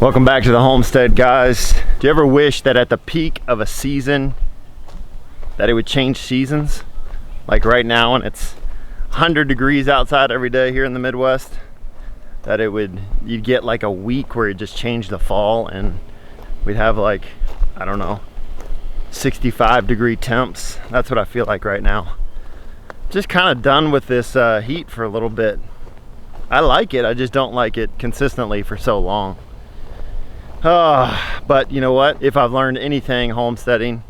Welcome back to the homestead, guys. Do you ever wish that at the peak of a season that it would change seasons? Like right now when it's 100 degrees outside every day here in the Midwest, that you'd get like a week where it just changed the fall and we'd have like, I don't know, 65-degree temps. That's what I feel like right now. Just kind of done with this heat for a little bit. I like it, I just don't like it consistently for so long. But you know what? If I've learned anything homesteading,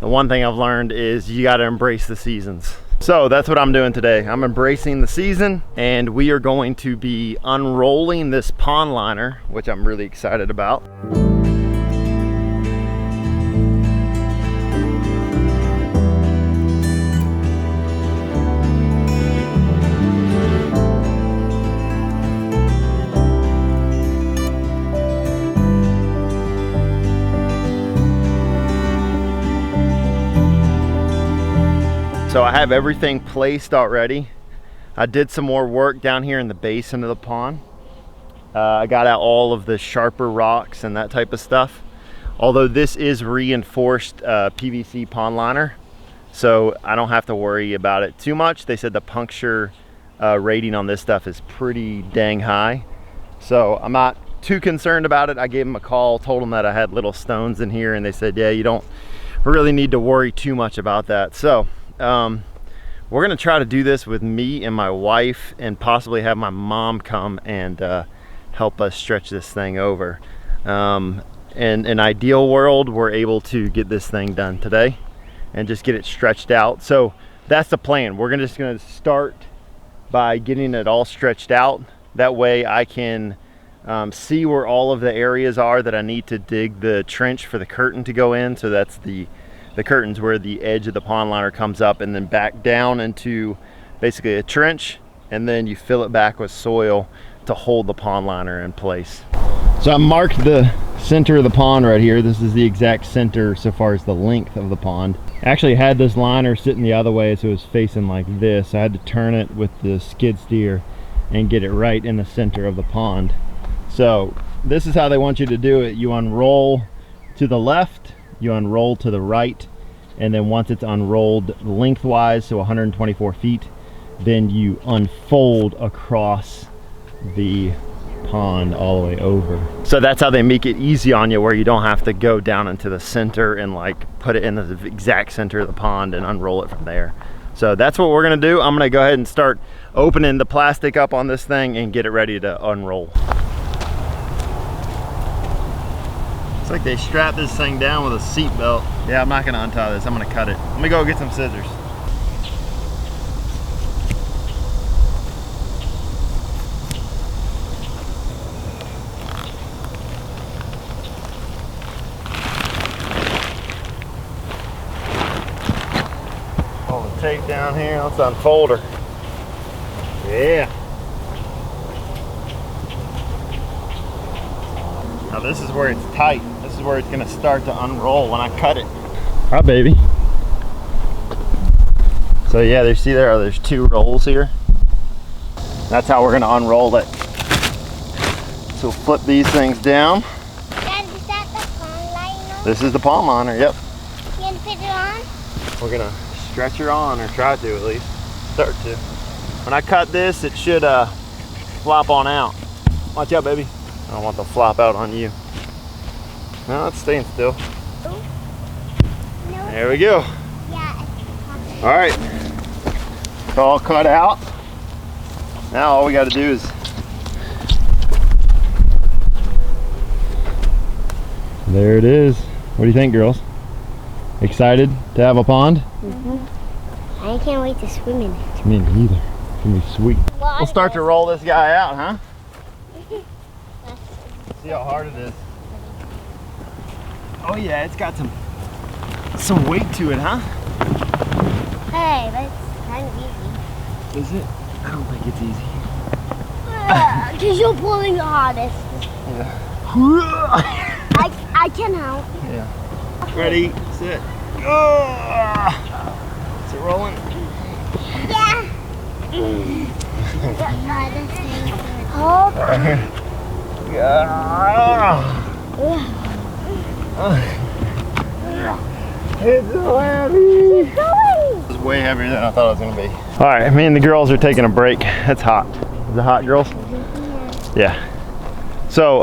the one thing I've learned is you got to embrace the seasons. So that's what I'm doing today. I'm embracing the season, and we are going to be unrolling this pond liner, which I'm really excited about. So I have everything placed already. I did some more work down here in the basin of the pond. I got out all of the sharper rocks and that type of stuff. Although this is reinforced PVC pond liner, so I don't have to worry about it too much. They said the puncture rating on this stuff is pretty dang high. So I'm not too concerned about it. I gave them a call, told them that I had little stones in here, and they said, yeah, you don't really need to worry too much about that. So we're gonna try to do this with me and my wife, and possibly have my mom come and help us stretch this thing over. In an ideal world, we're able to get this thing done today and just get it stretched out. So that's the plan. We're just gonna start by getting it all stretched out. That way I can see where all of the areas are that I need to dig the trench for the curtain to go in. So that's the curtains where the edge of the pond liner comes up and then back down into basically a trench, and then you fill it back with soil to hold the pond liner in place. So I marked the center of the pond right here. This is the exact center so far as the length of the pond. I actually had this liner sitting the other way, so it was facing like this. I had to turn it with the skid steer and get it right in the center of the pond. So this is how they want you to do it. You unroll to the left, you unroll to the right, and then once it's unrolled lengthwise, so 124 feet, then you unfold across the pond all the way over. So that's how they make it easy on you, where you don't have to go down into the center and like put it in the exact center of the pond and unroll it from there. So that's what we're gonna do. I'm gonna go ahead and start opening the plastic up on this thing and get it ready to unroll. It's like they strap this thing down with a seat belt. Yeah, I'm not gonna untie this, I'm gonna cut it. Let me go get some scissors. Pull the tape down here, let's unfold her. Yeah. Now this is where it's tight. This is where it's gonna start to unroll when I cut it. Hi, baby. So yeah, there's two rolls here. That's how we're gonna unroll it. So flip these things down. Dad, is that the pond liner? This is the pond liner, yep. You gonna put it on? We're gonna stretch her on, or try to at least. Start to. When I cut this, it should flop on out. Watch out, baby. I don't want to flop out on you. No, it's staying still. No. There we go. Yeah. All right. It's all cut out. Now all we got to do is there it is. What do you think, girls? Excited to have a pond? Mm-hmm. I can't wait to swim in it. Me neither. It's gonna be sweet. We'll start to roll this guy out, huh? See how hard it is. Oh yeah, it's got some weight to it, huh? Hey, that's kind of easy. Is it? I don't think it's easy. Because you're pulling the hardest. Yeah. I can help. Yeah. Ready, sit. Is it rolling? Yeah. Hold. It's so heavy. It's way heavier than I thought it was gonna be. All right, me and the girls are taking a break. It's hot. Is it hot, girls? Yeah. So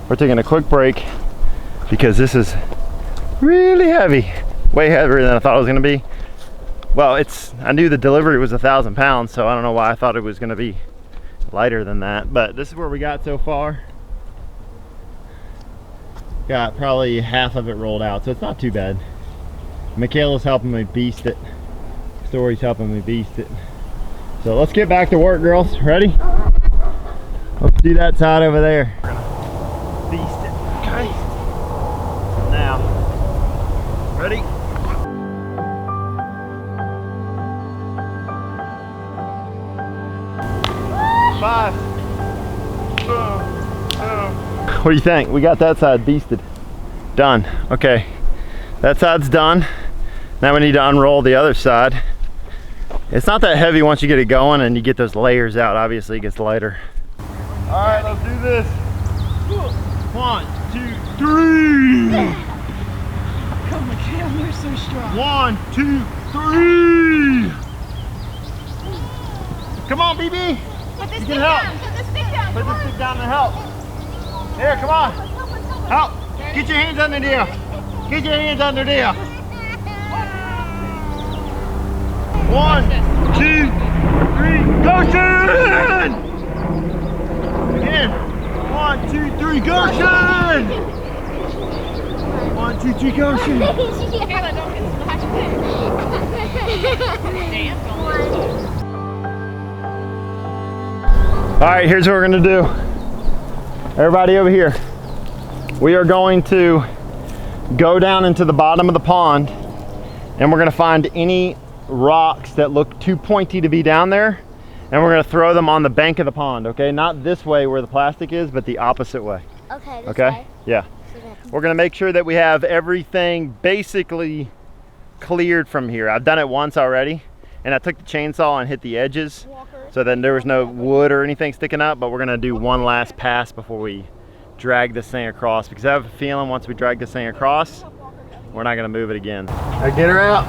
we're taking a quick break because this is really heavy. Way heavier than I thought it was gonna be. Well, I knew the delivery was 1,000 pounds, so I don't know why I thought it was gonna be lighter than that. But this is where we got so far. Got probably half of it rolled out, so it's not too bad. Michaela's helping me beast it. Story's helping me beast it. So let's get back to work, girls. Ready? Let's do that side over there. We're gonna beast it. Okay. Now, ready? Five. What do you think? We got that side beasted. Done. Okay. That side's done. Now we need to unroll the other side. It's not that heavy once you get it going and you get those layers out. Obviously it gets lighter. All right, let's do this. 1, 2, 3. Come on, Cam, you're so strong. 1, 2, 3. Come on, BB. Put this You stick can help. down. Put this stick down. Put Come the on. stick down to help. Here, come on. Help. Get your hands under there. Get your hands under there. 1, 2, 3. Goshen! Again. 1, 2, 3. Goshen! 1, 2, 3. Goshen! Kayla, don't get splashed. Damn, All right, here's what we're gonna do. Everybody over here. We are going to go down into the bottom of the pond and we're gonna find any rocks that look too pointy to be down there and we're gonna throw them on the bank of the pond, okay? Not this way where the plastic is, but the opposite way. Okay, this Okay? way. Yeah. We're gonna make sure that we have everything basically cleared from here. I've done it once already and I took the chainsaw and hit the edges so then there was no wood or anything sticking up, but we're gonna do one last pass before we drag this thing across because I have a feeling once we drag this thing across, we're not gonna move it again. All right, get her out.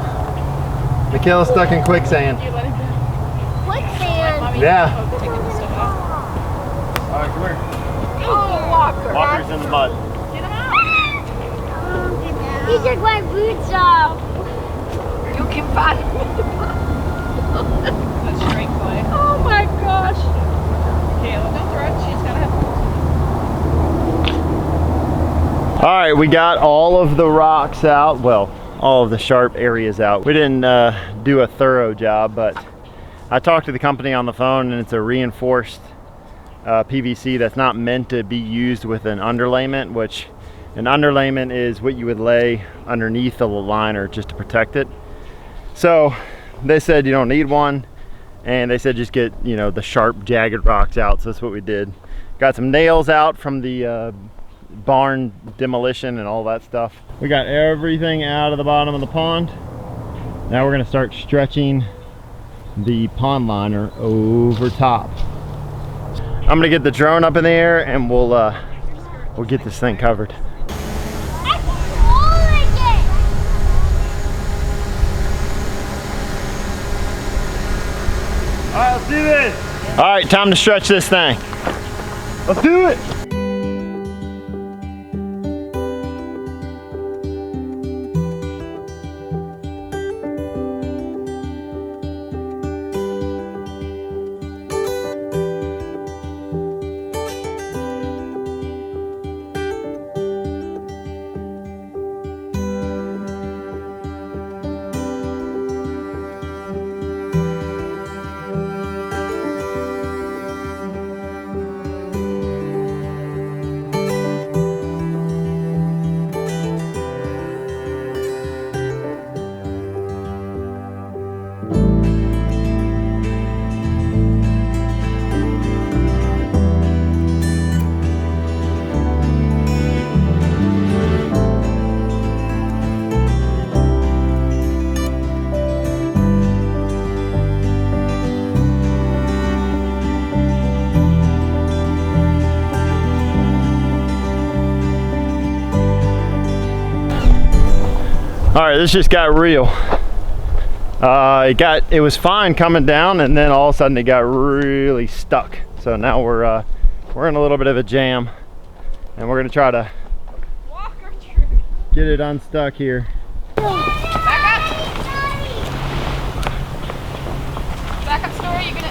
Michaela's stuck in quicksand. You let it go. Quicksand. Yeah. Taking the stuff out. All right, come here. Oh, Walker. Walker's in the mud. Get him out. He took my boots off. You can find him. That's straight play. Oh my gosh. Kayla, don't throw it. She's gotta have. All right, we got all of the rocks out. Well, all of the sharp areas out. We didn't do a thorough job, but I talked to the company on the phone and it's a reinforced PVC that's not meant to be used with an underlayment, which an underlayment is what you would lay underneath the liner just to protect it. So they said you don't need one, and they said just get, you know, the sharp jagged rocks out. So that's what we did. Got some nails out from the barn demolition and all that stuff. We got everything out of the bottom of the pond. Now we're gonna start stretching the pond liner over top. I'm gonna get the drone up in the air and we'll get this thing covered. All right, let's do this. All right, time to stretch this thing. Let's do it. All right, this just got real. It was fine coming down, and then all of a sudden it got really stuck. So now we're in a little bit of a jam, and we're gonna try to get it unstuck here. Back up, Story. You're gonna.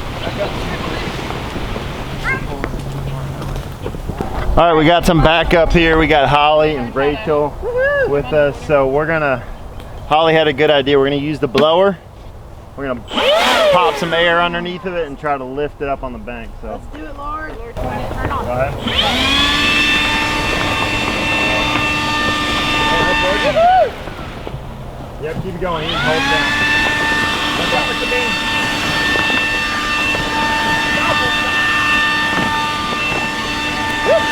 All right, we got some backup here. We got Holly and Rachel with us. So Holly had a good idea. We're gonna use the blower. We're gonna pop some air underneath of it and try to lift it up on the bank. So Let's do it, Lord. Turn on. go ahead. Yep, keep it going. You hold it down. Watch out with the beam.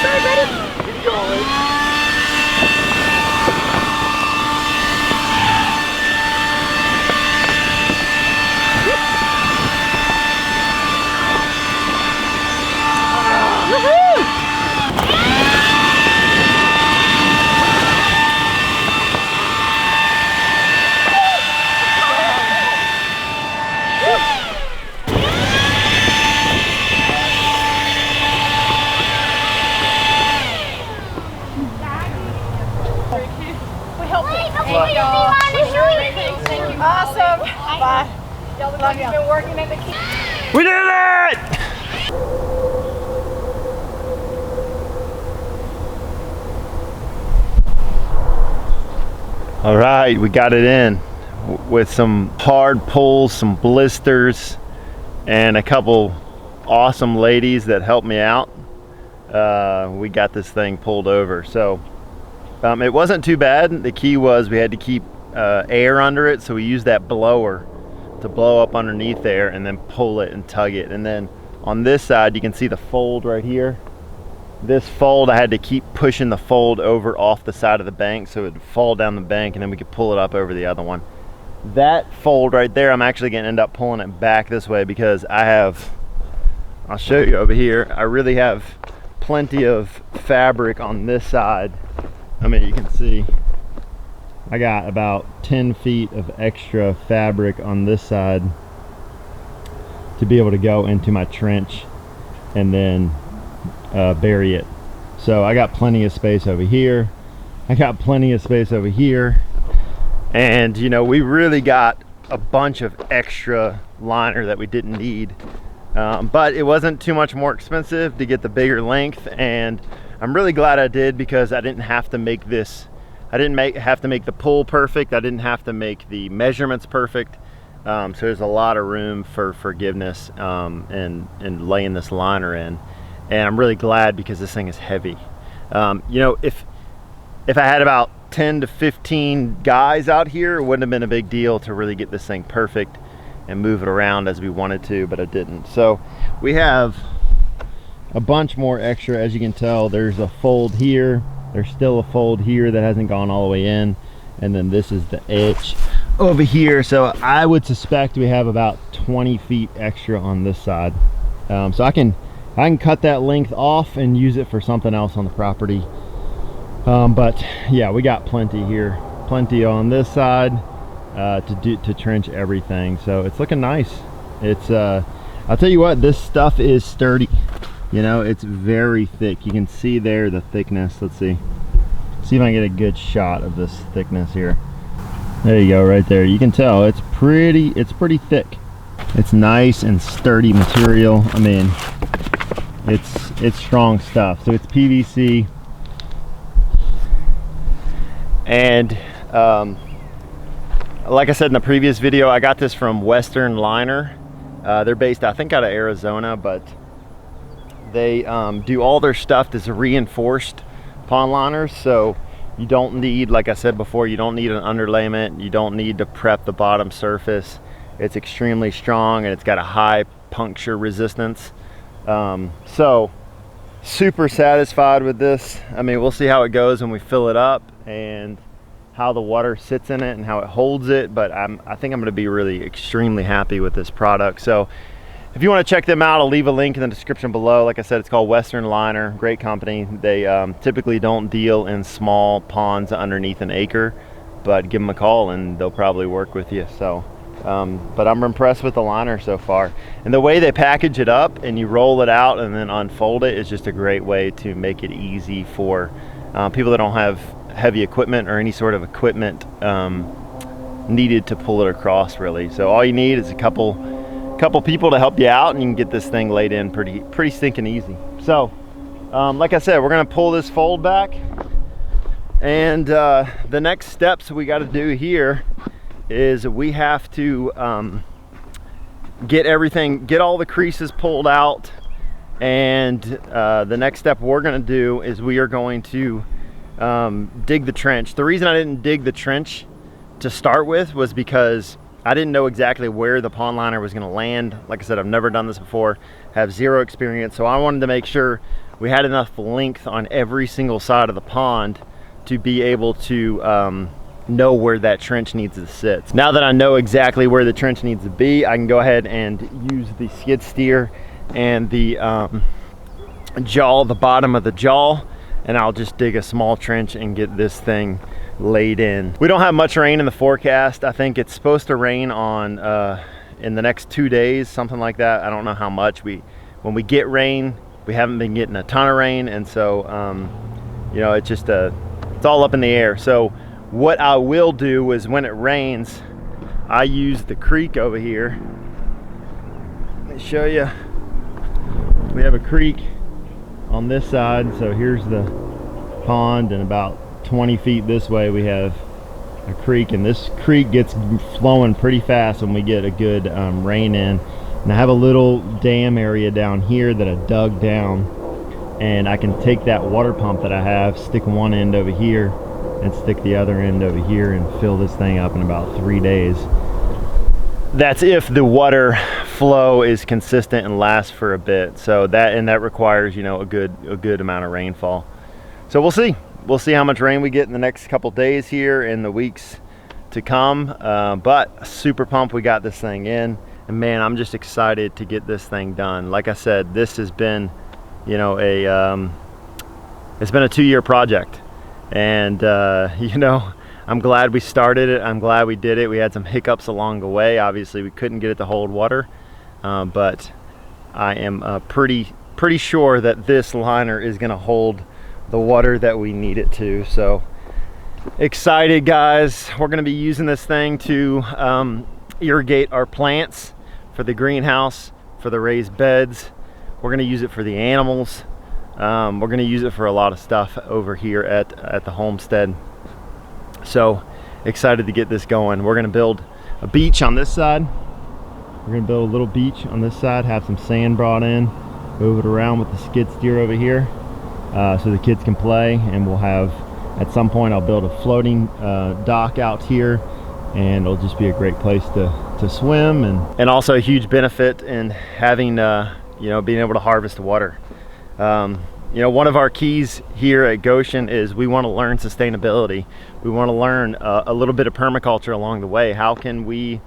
Sorry, buddy. Keep going. Awesome. Bye. Y'all look like you've been working at the key. We did it! All right, we got it in with some hard pulls, some blisters, and a couple awesome ladies that helped me out. We got this thing pulled over. So it wasn't too bad. The key was we had to keep air under it, so we used that blower to blow up underneath there and then pull it and tug it. And then on this side you can see the fold right here. This fold, I had to keep pushing the fold over off the side of the bank so it would fall down the bank, and then we could pull it up over the other one. That fold right there, I'm actually gonna end up pulling it back this way because I'll show you over here, I really have plenty of fabric on this side. I mean, you can see I got about 10 feet of extra fabric on this side to be able to go into my trench and then bury it. So I got plenty of space over here. I got plenty of space over here. And you know, we really got a bunch of extra liner that we didn't need. But it wasn't too much more expensive to get the bigger length, and I'm really glad I did because I didn't have to make this, I didn't have to make the pull perfect. I didn't have to make the measurements perfect. So there's a lot of room for forgiveness and laying this liner in. And I'm really glad because this thing is heavy. You know, if I had about 10 to 15 guys out here, it wouldn't have been a big deal to really get this thing perfect and move it around as we wanted to, but I didn't. So we have a bunch more extra. As you can tell, there's a fold here, there's still a fold here that hasn't gone all the way in, and then this is the edge over here. So I would suspect we have about 20 feet extra on this side. So I can cut that length off and use it for something else on the property. But yeah, we got plenty here, plenty on this side to trench everything. So it's looking nice. It's I'll tell you what, this stuff is sturdy. You know, it's very thick. You can see there the thickness. Let's see if I can get a good shot of this thickness here. There you go, right there. You can tell it's pretty thick. It's nice and sturdy material. I mean, it's strong stuff. So it's PVC, and like I said in the previous video, I got this from Western Liner. They're based, I think, out of Arizona, but they do all their stuff as reinforced pond liners. So you don't need, like I said before, you don't need an underlayment. You don't need to prep the bottom surface. It's extremely strong and it's got a high puncture resistance. So super satisfied with this. I mean, we'll see how it goes when we fill it up and how the water sits in it and how it holds it, but I think I'm going to be really extremely happy with this product. So if you want to check them out, I'll leave a link in the description below. Like I said, it's called Western Liner. Great company. They typically don't deal in small ponds underneath an acre. but give them a call and they'll probably work with you. So but I'm impressed with the liner so far, and the way they package it up and you roll it out and then unfold it is just a great way to make it easy for people that don't have heavy equipment or any sort of equipment needed to pull it across, really. So all you need is a couple people to help you out, and you can get this thing laid in pretty stinking easy. So like I said, we're gonna pull this fold back, and the next steps we got to do here is we have to get all the creases pulled out, and the next step we're going to do is we are going to dig the trench. The reason I didn't dig the trench to start with was because I didn't know exactly where the pond liner was going to land. Like I said, I've never done this before, have zero experience, so I wanted to make sure we had enough length on every single side of the pond to be able to know where that trench needs to sit. Now that I know exactly where the trench needs to be, I can go ahead and use the skid steer and the jaw, the bottom of the jaw, and I'll just dig a small trench and get this thing laid in. We don't have much rain in the forecast. I think it's supposed to rain on in the next 2 days, something like that. I don't know how much. When we get rain, we haven't been getting a ton of rain, and so you know, it's just it's all up in the air. So what I will do is when it rains, I use the creek over here. Let me show you. We have a creek on this side, so here's the pond, and about 20 feet this way we have a creek, and this creek gets flowing pretty fast when we get a good rain in. And I have a little dam area down here that I dug down, and I can take that water pump that I have, stick one end over here and stick the other end over here, and fill this thing up in about 3 days. That's if the water flow is consistent and lasts for a bit. So that requires, you know, a good amount of rainfall. So we'll see how much rain we get in the next couple days here in the weeks to come. But super pumped we got this thing in, and man, I'm just excited to get this thing done. Like I said, this has been, you know, it's been a 2-year project. And you know, I'm glad we started it. I'm glad we did it. We had some hiccups along the way. Obviously we couldn't get it to hold water, but I am pretty sure that this liner is going to hold the water that we need it to. So excited, guys. We're going to be using this thing to irrigate our plants for the greenhouse, for the raised beds. We're going to use it for the animals. We're going to use it for a lot of stuff over here at the homestead. So excited to get this going. We're going to build a beach on this side. We're going to build a little beach on this side, have some sand brought in, move it around with the skid steer over here, so the kids can play. And we'll have, at some point, I'll build a floating dock out here, and it'll just be a great place to swim, and also a huge benefit in having you know, being able to harvest water. You know, one of our keys here at Goshen is we want to learn sustainability. We want to learn a little bit of permaculture along the way. How can we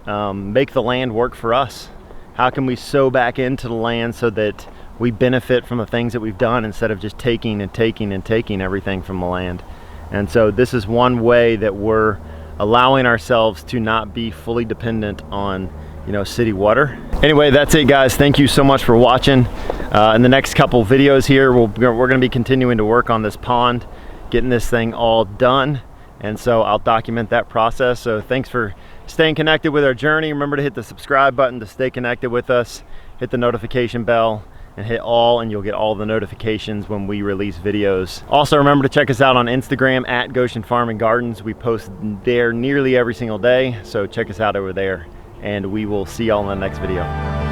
make the land work for us? How can we sow back into the land so that we benefit from the things that we've done, instead of just taking and taking and taking everything from the land? And so this is one way that we're allowing ourselves to not be fully dependent on, you know, city water. Anyway, that's it, guys. Thank you so much for watching. In the next couple videos here, we're going to be continuing to work on this pond, getting this thing all done, and so I'll document that process. So thanks for staying connected with our journey. Remember to hit the subscribe button to stay connected with us, hit the notification bell, and hit all, and you'll get all the notifications when we release videos. Also, remember to check us out on Instagram at Goshen Farm and Gardens. We post there nearly every single day, so check us out over there, and we will see y'all in the next video.